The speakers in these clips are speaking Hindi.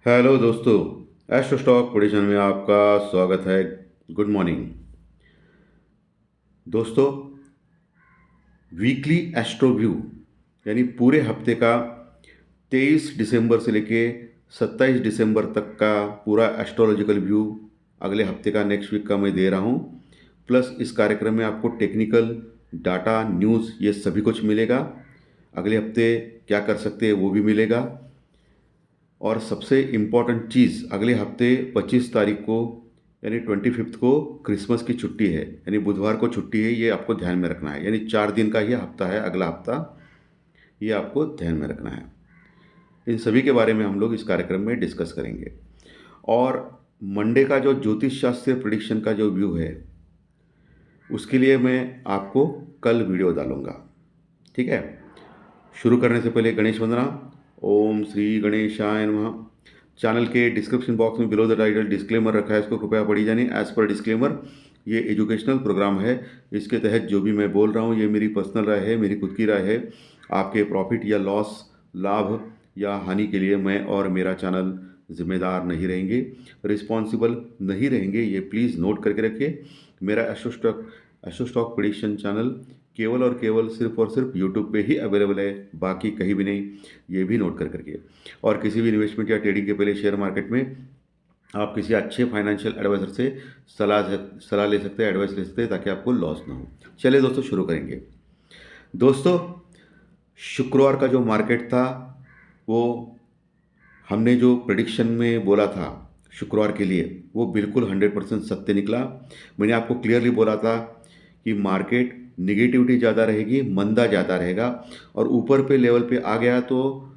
हेलो दोस्तों। एस्ट्रो स्टॉक प्रेडिक्शन में आपका स्वागत है। गुड मॉर्निंग दोस्तों। वीकली एस्ट्रो व्यू यानी पूरे हफ्ते का 23 दिसंबर से लेके 27 दिसंबर तक का पूरा एस्ट्रोलॉजिकल व्यू अगले हफ्ते का नेक्स्ट वीक का मैं दे रहा हूँ। प्लस इस कार्यक्रम में आपको टेक्निकल डाटा न्यूज़ ये सभी कुछ मिलेगा। अगले हफ्ते क्या कर सकते हैं वो भी मिलेगा। और सबसे इम्पॉर्टेंट चीज़, अगले हफ्ते 25 तारीख को यानी 25 को क्रिसमस की छुट्टी है, यानी बुधवार को छुट्टी है। ये आपको ध्यान में रखना है, यानी 4 दिन का ये हफ्ता है अगला हफ्ता, ये आपको ध्यान में रखना है। इन सभी के बारे में हम लोग इस कार्यक्रम में डिस्कस करेंगे। और मंडे का जो ज्योतिष शास्त्र प्रिडिक्शन का जो व्यू है उसके लिए मैं आपको कल वीडियो डालूंगा। ठीक है। शुरू करने से पहले गणेश वंदना। ओम श्री गणेशाय नमः। चैनल के डिस्क्रिप्शन बॉक्स में बिलो द टाइटल डिस्क्लेमर रखा है, इसको कृपया पढ़ी जानिए। एज पर डिस्क्लेमर, ये एजुकेशनल प्रोग्राम है। इसके तहत जो भी मैं बोल रहा हूँ ये मेरी पर्सनल राय है, मेरी खुद की राय है। आपके प्रॉफिट या लॉस, लाभ या हानि के लिए मैं और मेरा चैनल जिम्मेदार नहीं रहेंगे, रिस्पॉन्सिबल नहीं रहेंगे। ये प्लीज़ नोट करके रखिए। मेरा एस्ट्रो स्टॉक प्रेडिक्शन चैनल केवल और केवल सिर्फ और सिर्फ यूट्यूब पे ही अवेलेबल है, बाकी कहीं भी नहीं। ये भी नोट कर करके। और किसी भी इन्वेस्टमेंट या ट्रेडिंग के पहले शेयर मार्केट में आप किसी अच्छे फाइनेंशियल एडवाइजर से सलाह ले सकते हैं, एडवाइस ले सकते हैं, ताकि आपको लॉस ना हो। चलिए दोस्तों शुरू करेंगे। दोस्तों, शुक्रवार का जो मार्केट था वो हमने जो प्रेडिक्शन में बोला था शुक्रवार के लिए वो बिल्कुल 100% सत्य निकला। मैंने आपको क्लियरली बोला था कि मार्केट निगेटिविटी ज़्यादा रहेगी, मंदा ज़्यादा रहेगा, और ऊपर पे लेवल पे आ गया तो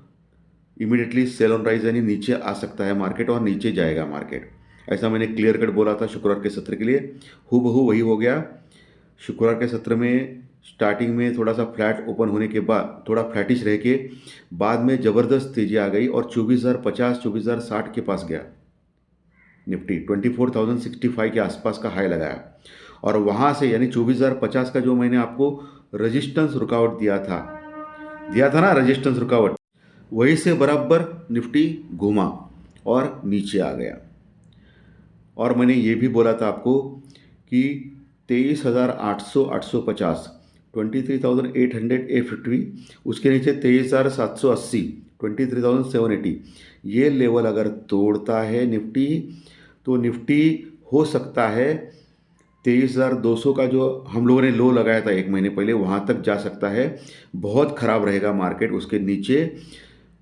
इमीडिएटली सेल ऑन राइज यानी नीचे आ सकता है मार्केट और नीचे जाएगा मार्केट। ऐसा मैंने क्लियर कट बोला था शुक्रवार के सत्र के लिए। हूबहू वही हो गया। शुक्रवार के सत्र में स्टार्टिंग में थोड़ा सा फ्लैट ओपन होने के बाद थोड़ा फ्लैटिश रह के बाद में ज़बरदस्त तेज़ी आ गई और 24,050 24,060 के पास गया। निफ्टी 24,065 के आसपास का हाई लगाया, और वहाँ से यानी 24,050 का जो मैंने आपको रजिस्टेंस रुकावट दिया था ना, रजिस्टेंस रुकावट, वहीं से बराबर निफ्टी घूमा और नीचे आ गया। और मैंने ये भी बोला था आपको कि 23,800 850 23,800 850, उसके नीचे 23,780 23,780, ये लेवल अगर तोड़ता है निफ्टी तो निफ्टी हो सकता है 23,200 का जो हम लोगों ने लो लगाया था एक महीने पहले वहाँ तक जा सकता है। बहुत ख़राब रहेगा मार्केट उसके नीचे।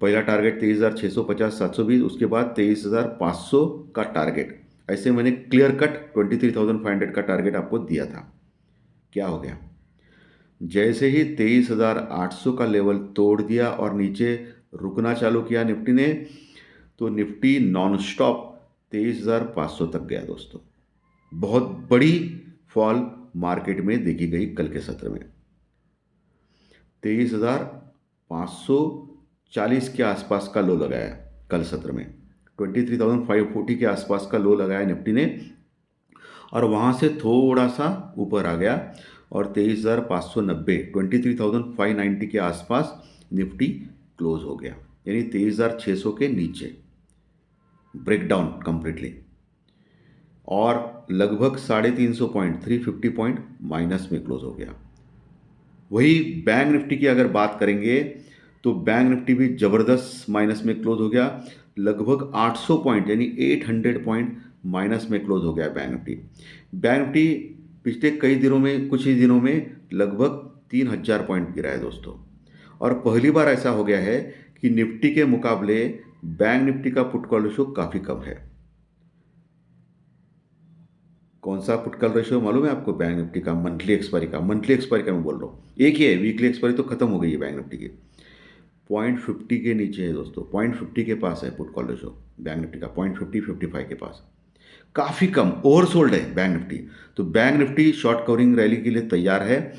पहला टारगेट 23,650 720, उसके बाद 23,500 का टारगेट। ऐसे मैंने क्लियर कट 23,500 का टारगेट आपको दिया था। क्या हो गया? जैसे ही 23,800 का लेवल तोड़ दिया और नीचे रुकना चालू किया निफ्टी ने, तो निफ्टी नॉन स्टॉप 23,500 तक गया दोस्तों। बहुत बड़ी फॉल मार्केट में देखी गई कल के सत्र में। 23,540 के आसपास का लो लगाया कल सत्र में। 23,540 के आसपास का लो लगाया निफ्टी ने, और वहाँ से थोड़ा सा ऊपर आ गया और 23,590 23,590 के आसपास निफ्टी क्लोज हो गया, यानी 23,600 के नीचे ब्रेकडाउन कंप्लीटली, और लगभग 350 पॉइंट 350 पॉइंट माइनस में क्लोज हो गया। वही बैंक निफ्टी की अगर बात करेंगे तो बैंक निफ्टी भी ज़बरदस्त माइनस में क्लोज हो गया। लगभग 800 पॉइंट यानी 800 पॉइंट माइनस में क्लोज हो गया बैंक निफ्टी। बैंक निफ्टी पिछले कई दिनों में, कुछ ही दिनों में लगभग 3,000 पॉइंट गिरा है दोस्तों। और पहली बार ऐसा हो गया है कि निफ्टी के मुकाबले बैंक निफ्टी का पुट कॉल रेशो काफ़ी कम है। कौन सा पुट कॉल रेशियो मालूम है आपको? बैंक निफ्टी का मंथली एक्सपायरी का, मैं बोल रहा हूँ। एक ही है, वीकली एक्सपायरी तो खत्म हो गई है बैंक निफ्टी की। 0.50 के नीचे है दोस्तों, 0.50 के पास है put call ratio bank Nifty का, 0.50 55 के पास। काफ़ी कम ओवरसोल्ड है बैंक निफ्टी। तो bank Nifty short covering rally के लिए तैयार है।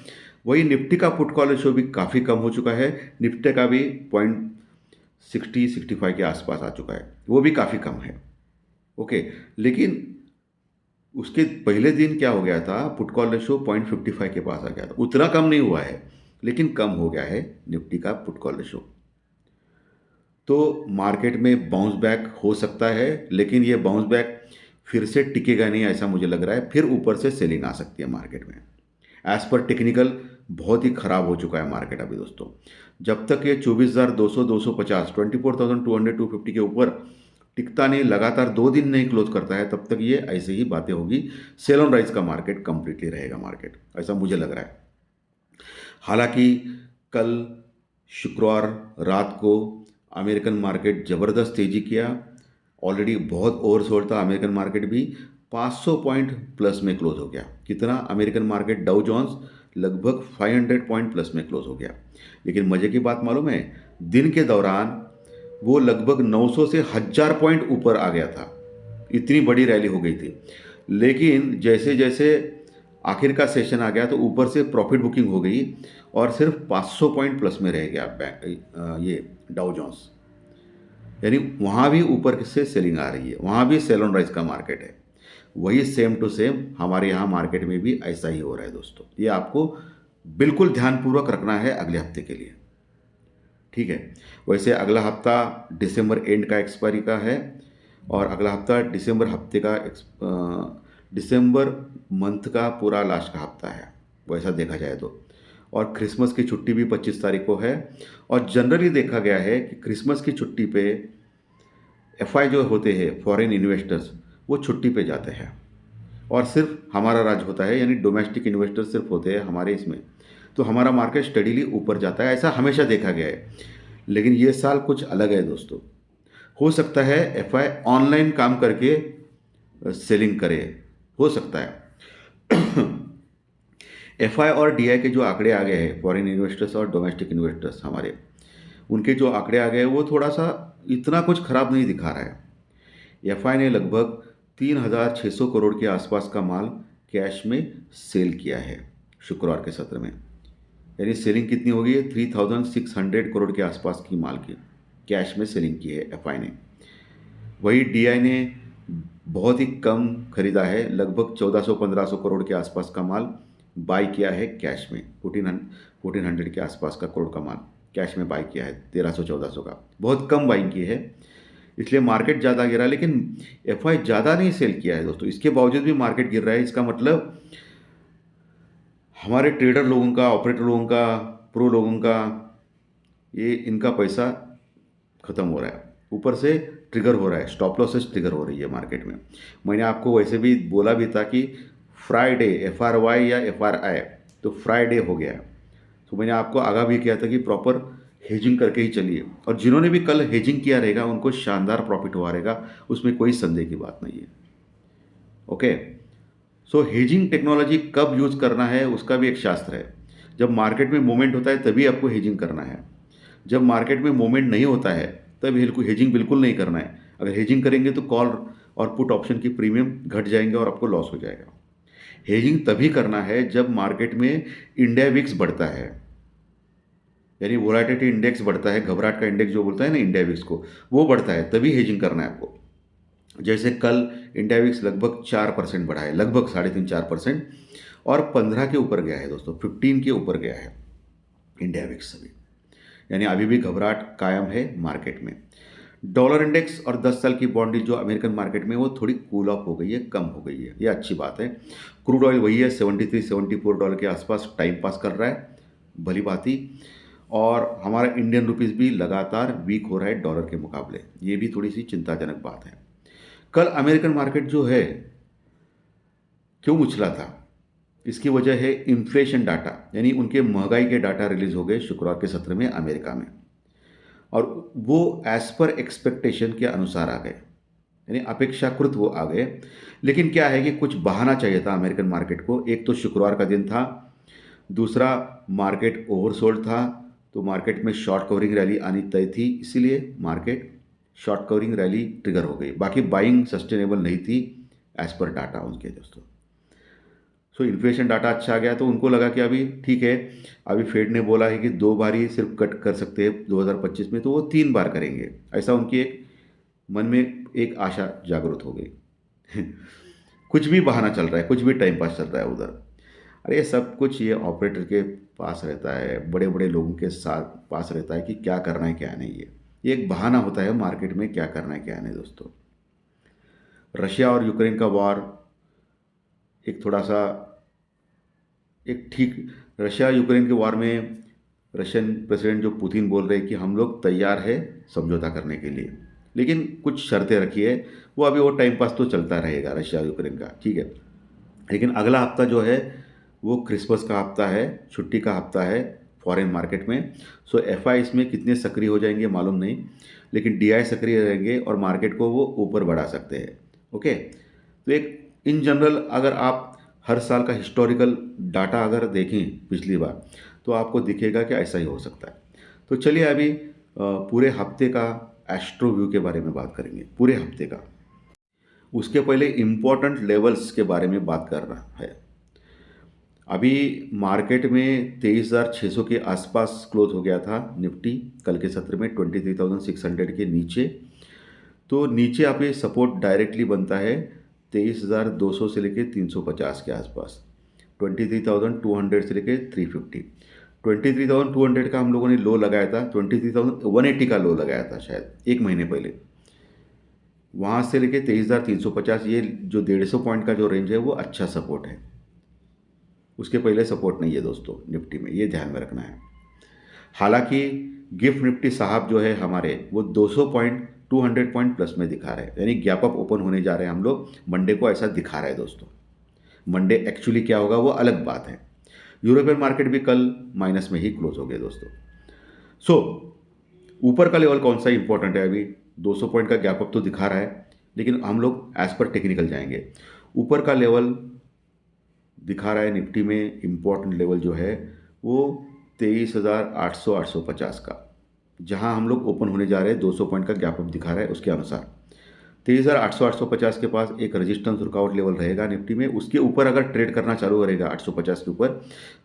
वही निफ्टी का पुट कॉल रेशियो भी काफ़ी कम हो चुका है। निफ्टी का भी 0.60 65 के आसपास आ चुका है, वो भी काफ़ी कम है। ओके, लेकिन उसके पहले दिन क्या हो गया था, पुट कॉल रेशो 0.55 के पास आ गया था। उतना कम नहीं हुआ है लेकिन कम हो गया है निफ्टी का पुट कॉल रेशो। तो मार्केट में बाउंस बैक हो सकता है, लेकिन ये बाउंस बैक फिर से टिकेगा नहीं ऐसा मुझे लग रहा है। फिर ऊपर से सेलिंग आ सकती है मार्केट में। एज पर टेक्निकल बहुत ही खराब हो चुका है मार्केट अभी दोस्तों। जब तक ये 24,200 250 24,200 250 के ऊपर टिकता नहीं, लगातार 2 दिन नहीं क्लोज करता है, तब तक ये ऐसे ही बातें होगी। सेल ऑन राइज का मार्केट कंप्लीटली रहेगा मार्केट, ऐसा मुझे लग रहा है। हालांकि कल शुक्रवार रात को अमेरिकन मार्केट ज़बरदस्त तेज़ी किया। ऑलरेडी बहुत ओवरसोल्ड था अमेरिकन मार्केट भी। 500 पॉइंट प्लस में क्लोज हो गया। कितना? अमेरिकन मार्केट डाउ जोन्स लगभग 500 पॉइंट प्लस में क्लोज हो गया। लेकिन मज़े की बात मालूम है, दिन के दौरान वो लगभग 900 से 1000 पॉइंट ऊपर आ गया था। इतनी बड़ी रैली हो गई थी। लेकिन जैसे जैसे आखिर का सेशन आ गया तो ऊपर से प्रॉफिट बुकिंग हो गई और सिर्फ 500 पॉइंट प्लस में रह गया ये डाउ जोन्स। यानी वहाँ भी ऊपर से सेलिंग आ रही है, वहाँ भी सेल ऑन राइज का मार्केट है। वही सेम टू सेम हमारे यहाँ मार्केट में भी ऐसा ही हो रहा है दोस्तों। ये आपको बिल्कुल ध्यानपूर्वक रखना है अगले हफ्ते के लिए, ठीक है। वैसे अगला हफ्ता दिसंबर एंड का एक्सपायरी का है और अगला हफ्ता दिसंबर हफ्ते का दिसंबर मंथ का पूरा लास्ट का हफ्ता है, वैसा देखा जाए तो। और क्रिसमस की छुट्टी भी 25 तारीख को है। और जनरली देखा गया है कि क्रिसमस की छुट्टी पे एफआई जो होते हैं फॉरेन इन्वेस्टर्स, वो छुट्टी पे जाते हैं और सिर्फ हमारा राज्य होता है, यानी डोमेस्टिक इन्वेस्टर्स सिर्फ होते हैं हमारे इसमें। तो हमारा मार्केट स्टडीली ऊपर जाता है, ऐसा हमेशा देखा गया है। लेकिन ये साल कुछ अलग है दोस्तों। हो सकता है एफआई ऑनलाइन काम करके सेलिंग करे, हो सकता है। एफआई और डीआई के जो आंकड़े आ गए हैं, फॉरेन इन्वेस्टर्स और डोमेस्टिक इन्वेस्टर्स हमारे, उनके जो आंकड़े आ गए वो थोड़ा सा इतना कुछ खराब नहीं दिखा रहा है। एफआई ने लगभग 3,600 करोड़ के आसपास का माल कैश में सेल किया है शुक्रवार के सत्र में। यानी सेलिंग कितनी हो गई है? 3,600 करोड़ के आसपास की माल की कैश में सेलिंग की है एफआई ने। वही डीआई ने बहुत ही कम खरीदा है, लगभग 1400-1500 करोड़ के आसपास का माल बाई किया है कैश में। 1400 के आसपास का करोड़ का माल कैश में बाई किया है, 1300-1400 का, बहुत कम बाइंग की है। इसलिए मार्केट ज़्यादा गिरा, लेकिन एफआई ज़्यादा नहीं सेल किया है दोस्तों। इसके बावजूद भी मार्केट गिर रहा है। इसका मतलब हमारे ट्रेडर लोगों का, ऑपरेटर लोगों का, प्रो लोगों का, ये इनका पैसा ख़त्म हो रहा है। ऊपर से ट्रिगर हो रहा है, स्टॉप लॉसेस ट्रिगर हो रही है मार्केट में। मैंने आपको वैसे भी बोला भी था कि फ्राइडे FRY या FRI, तो फ्राइडे हो गया। तो मैंने आपको आगाह भी किया था कि प्रॉपर हेजिंग करके ही चलिए। और जिन्होंने भी कल हेजिंग किया रहेगा उनको शानदार प्रॉफिट हुआ रहेगा, उसमें कोई संदेह की बात नहीं है। ओके। सो हेजिंग टेक्नोलॉजी कब यूज़ करना है उसका भी एक शास्त्र है। जब मार्केट में मूवमेंट होता है तभी आपको हेजिंग करना है। जब मार्केट में मूवमेंट नहीं होता है तब हेजिंग बिल्कुल नहीं करना है। अगर हेजिंग करेंगे तो कॉल और पुट ऑप्शन की प्रीमियम घट जाएंगे और आपको लॉस हो जाएगा। हेजिंग तभी करना है जब मार्केट में इंडिया विक्स बढ़ता है, यानी वोलाटिलिटी इंडेक्स बढ़ता है, घबराहट का इंडेक्स जो बोलता है ना इंडिया विक्स को, वो बढ़ता है, तभी हेजिंग करना है आपको। जैसे कल इंडिया विक्स लगभग 4% बढ़ा है, लगभग 3.5-4%, और 15 के ऊपर गया है दोस्तों, 15 के ऊपर गया है इंडिया विक्स अभी। यानी अभी भी घबराहट कायम है मार्केट में। डॉलर इंडेक्स और 10 साल की बॉन्ड जो अमेरिकन मार्केट में वो थोड़ी कूल ऑफ हो गई है, कम हो गई है, ये अच्छी बात है। क्रूड ऑयल वही है, $73-74 के आसपास टाइम पास कर रहा है, भली भांति। और हमारा इंडियन रुपीज़ भी लगातार वीक हो रहा है डॉलर के मुकाबले, ये भी थोड़ी सी चिंताजनक बात है। कल अमेरिकन मार्केट जो है क्यों उछला था, इसकी वजह है इन्फ्लेशन डाटा, यानी उनके महंगाई के डाटा रिलीज हो गए शुक्रवार के सत्र में अमेरिका में, और वो एज पर एक्सपेक्टेशन के अनुसार आ गए, यानी अपेक्षाकृत वो आ गए। लेकिन क्या है कि कुछ बहाना चाहिए था अमेरिकन मार्केट को। एक तो शुक्रवार का दिन था, दूसरा मार्केट ओवरसोल्ड था, तो मार्केट में शॉर्ट कवरिंग रैली आनी तय थी, इसीलिए market short covering rally trigger हो गई। बाकी बाइंग सस्टेनेबल नहीं थी एज पर डाटा उनके दोस्तों। सो इन्फ्लेशन डाटा अच्छा आ गया तो उनको लगा कि अभी ठीक है, अभी फेड ने बोला है कि 2 बार ही सिर्फ कट कर सकते हैं 2025 में, तो वो 3 बार करेंगे, ऐसा उनकी एक मन में एक आशा जागृत हो गई। कुछ भी बहाना चल रहा है, कुछ भी टाइम पास चल रहा है उधर। अरे ये सब कुछ ये ऑपरेटर के पास रहता है, बड़े बड़े लोगों के साथ पास रहता है कि क्या करना है क्या नहीं है। ये एक बहाना होता है मार्केट में क्या करना है क्या नहीं दोस्तों। रशिया और यूक्रेन का वॉर एक थोड़ा सा एक ठीक, रशिया यूक्रेन के वॉर में रशियन प्रेसिडेंट जो पुतिन बोल रहे हैं कि हम लोग तैयार है समझौता करने के लिए, लेकिन कुछ शर्तें रखी है। वो टाइम पास तो चलता रहेगा रशिया यूक्रेन का, ठीक है। लेकिन अगला हफ्ता जो है वो क्रिसमस का हफ्ता है, छुट्टी का हफ्ता है फॉरेन मार्केट में। सो एफआई इसमें कितने सक्रिय हो जाएंगे मालूम नहीं, लेकिन डीआई सक्रिय रहेंगे और मार्केट को वो ऊपर बढ़ा सकते हैं। ओके, तो एक इन जनरल अगर आप हर साल का हिस्टोरिकल डाटा अगर देखें पिछली बार, तो आपको दिखेगा कि ऐसा ही हो सकता है। तो चलिए अभी पूरे हफ्ते का एस्ट्रो व्यू के बारे में बात करेंगे, पूरे हफ्ते का। उसके पहले इम्पोर्टेंट लेवल्स के बारे में बात कर रहा है। अभी मार्केट में 23,600 के आसपास क्लोज हो गया था निफ्टी कल के सत्र में, 23,600 के नीचे। तो नीचे आप ये सपोर्ट डायरेक्टली बनता है 23,200 से लेके 350 के आसपास, 23,200 से लेके 350। 23,200 का हम लोगों ने लो लगाया था, 23,180 का लो लगाया था शायद एक महीने पहले। वहाँ से लेके 23,350, ये जो 150 पॉइंट का जो रेंज है वो अच्छा सपोर्ट है। उसके पहले सपोर्ट नहीं है दोस्तों निफ्टी में, ये ध्यान में रखना है। हालांकि गिफ्ट निफ्टी साहब जो है हमारे वो 200 पॉइंट 200 पॉइंट प्लस में दिखा रहे हैं, यानी गैप अप ओपन होने जा रहे हैं हम लोग। मंडे को ऐसा दिखा रहा है दोस्तों। मंडे एक्चुअली क्या होगा वो अलग बात है। यूरोपियन मार्केट भी कल माइनस में ही क्लोज हो गए दोस्तों। सो ऊपर का लेवल कौन सा इंपॉर्टेंट है, अभी 200 पॉइंट का गैप अप तो दिखा रहा है, लेकिन हम लोग एज पर टेक्निकल जाएंगे। ऊपर का लेवल दिखा रहा है निफ्टी में, इम्पोर्टेंट लेवल जो है वो 23,800 850 का, जहां हम लोग ओपन होने जा रहे हैं 200 पॉइंट का गैप अप दिखा रहा है उसके अनुसार। 23,800 850 के पास एक रेजिस्टेंस रुकावट लेवल रहेगा निफ्टी में। उसके ऊपर अगर ट्रेड करना चालू करेगा 850 के ऊपर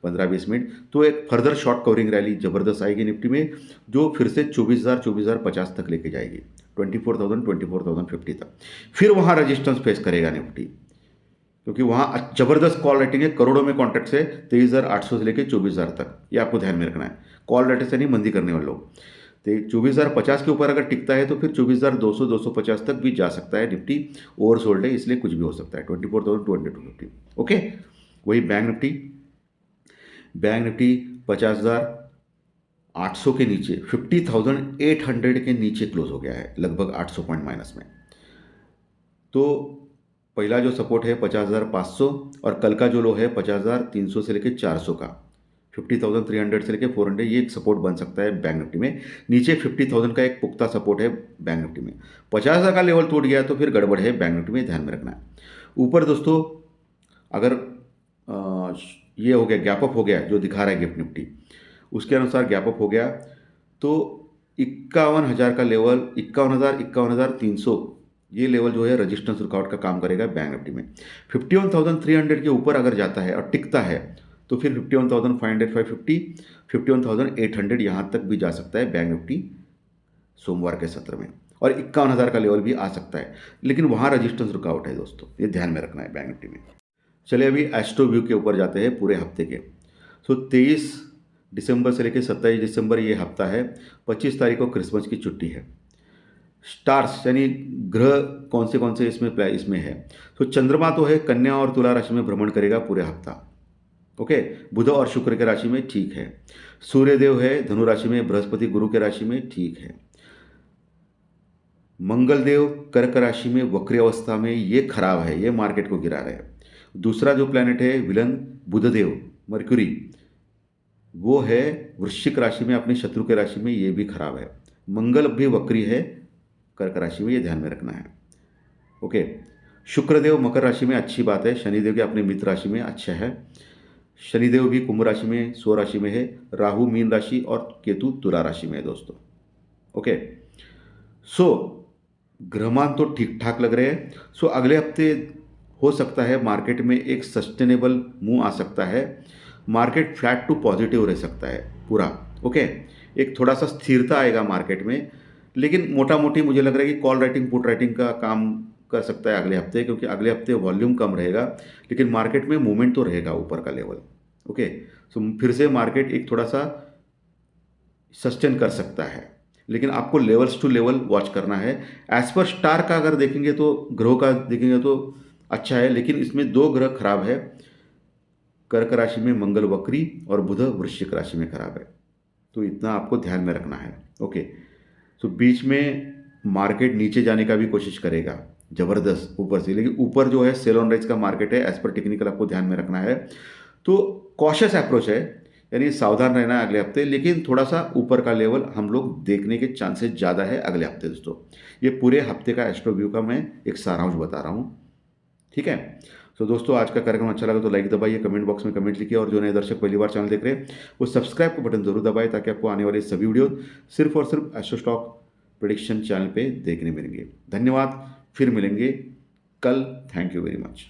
15-20 मिनट, तो एक फर्दर शॉर्ट कवरिंग रैली जबरदस्त आएगी निफ्टी में, जो फिर से 24,000 तक लेके जाएगी, 24,000 24,050 तक। फिर वहां रेजिस्टेंस फेस करेगा निफ्टी, क्योंकि वहाँ जबरदस्त कॉल रेटिंग है, करोड़ों में कॉन्ट्रैक्ट्स है 23,800 से लेकर 24,000 तक। ये आपको ध्यान में रखना है। कॉल रेटिंग से नहीं मंदी करने वाले लोग। तो 24,050 के ऊपर अगर टिकता है तो फिर 24,200 250 तक भी जा सकता है निफ्टी। ओवरसोल्ड है इसलिए कुछ भी हो सकता है, 24,200 250। ओके, वही बैंक निफ्टी 50,800 के नीचे, 50,800 के नीचे क्लोज हो गया है, लगभग 800 पॉइंट माइनस में। तो पहला जो सपोर्ट है 50,500 और कल का जो लो है 50,300 से लेकर 400 का, 50,300 से लेकर 400, ये एक सपोर्ट बन सकता है बैंक निफ्टी में। नीचे 50,000 का एक पुख्ता सपोर्ट है बैंक निफ्टी में। 50,000 का लेवल टूट गया तो फिर गड़बड़ है बैंक निफ्टी में, ध्यान में रखना है। ऊपर दोस्तों अगर ये हो गया, गैप अप हो गया जो दिखा रहा है गिफ्ट निफ्टी, उसके अनुसार गैप अप हो गया तो 51,000 का लेवल, 51,300, ये लेवल जो है रजिस्टेंस रुकावट का काम करेगा बैंक निफ्टी में। 51,300 के ऊपर अगर जाता है और टिकता है तो फिर 51,500 550 51,800 यहाँ तक भी जा सकता है बैंक निफ्टी सोमवार के सत्र में, और 51,000 का लेवल भी आ सकता है, लेकिन वहाँ रजिस्टेंस रुकावट है दोस्तों, ये ध्यान में रखना है बैंक निफ्टी में। चलिए अभी एस्ट्रो व्यू के ऊपर जाते हैं पूरे हफ्ते के। सो 23 दिसंबर से लेकर 27 दिसंबर ये हफ्ता है। 25 तारीख को क्रिसमस की छुट्टी है। स्टार्स यानी ग्रह कौन से इसमें है, तो चंद्रमा तो है कन्या और तुला राशि में भ्रमण करेगा पूरे हफ्ता। ओके, बुध और शुक्र के राशि में ठीक है। सूर्यदेव है धनु राशि में, बृहस्पति गुरु के राशि में ठीक है। मंगल देव कर्क राशि में वक्री अवस्था में, ये खराब है, ये मार्केट को गिरा रहे हैं। दूसरा जो प्लैनेट है विलन बुधदेव मर्क्यूरी, वो है वृश्चिक राशि में अपने शत्रु के राशि में, ये भी खराब है। मंगल भी वक्री है कर्क राशि में, ये ध्यान में रखना है। ओके, शुक्रदेव मकर राशि में अच्छी बात है, शनिदेव के अपने मित्र राशि में अच्छा है। शनिदेव भी कुंभ राशि में स्व राशि में है, राहु मीन राशि और केतु तुला राशि में है दोस्तों। ओके, सो ग्रहमान तो ठीक ठाक लग रहे हैं। सो अगले हफ्ते हो सकता है मार्केट में एक सस्टेनेबल मूव आ सकता है, मार्केट फ्लैट टू पॉजिटिव रह सकता है पूरा। ओके, एक थोड़ा सा स्थिरता आएगा मार्केट में, लेकिन मोटा मोटी मुझे लग रहा है कि कॉल राइटिंग पुट राइटिंग का काम कर सकता है अगले हफ्ते, क्योंकि अगले हफ्ते वॉल्यूम कम रहेगा लेकिन मार्केट में मूवमेंट तो रहेगा ऊपर का लेवल। ओके, सो फिर से मार्केट एक थोड़ा सा सस्टेन कर सकता है। लेकिन आपको लेवल्स टू लेवल वॉच करना है। एज पर स्टार का अगर देखेंगे तो ग्रहों का देखेंगे तो अच्छा है, लेकिन इसमें दो ग्रह खराब है। कर्क राशि में मंगल वक्री और बुध वृश्चिक राशि में खराब है, तो इतना आपको ध्यान में रखना है। ओके, तो बीच में मार्केट नीचे जाने का भी कोशिश करेगा जबरदस्त ऊपर से, लेकिन ऊपर जो है सेल ऑन राइज का मार्केट है, एज पर टेक्निकल आपको ध्यान में रखना है। तो कॉशियस अप्रोच है, यानी सावधान रहना है अगले हफ्ते, लेकिन थोड़ा सा ऊपर का लेवल हम लोग देखने के चांसेस ज़्यादा है अगले हफ्ते दोस्तों। ये पूरे हफ्ते का एस्ट्रो व्यू का मैं एक सारांश बता रहा हूँ, ठीक है। तो दोस्तों आज का कार्यक्रम अच्छा लगा तो लाइक दबाइए, कमेंट बॉक्स में कमेंट लिखिए, और जो नए दर्शक पहली बार चैनल देख रहे हैं वो सब्सक्राइब का बटन जरूर दबाएं, ताकि आपको आने वाले सभी वीडियो सिर्फ और सिर्फ एस्ट्रो स्टॉक प्रेडिक्शन चैनल पे देखने मिलेंगे। धन्यवाद, फिर मिलेंगे कल। Thank you very much.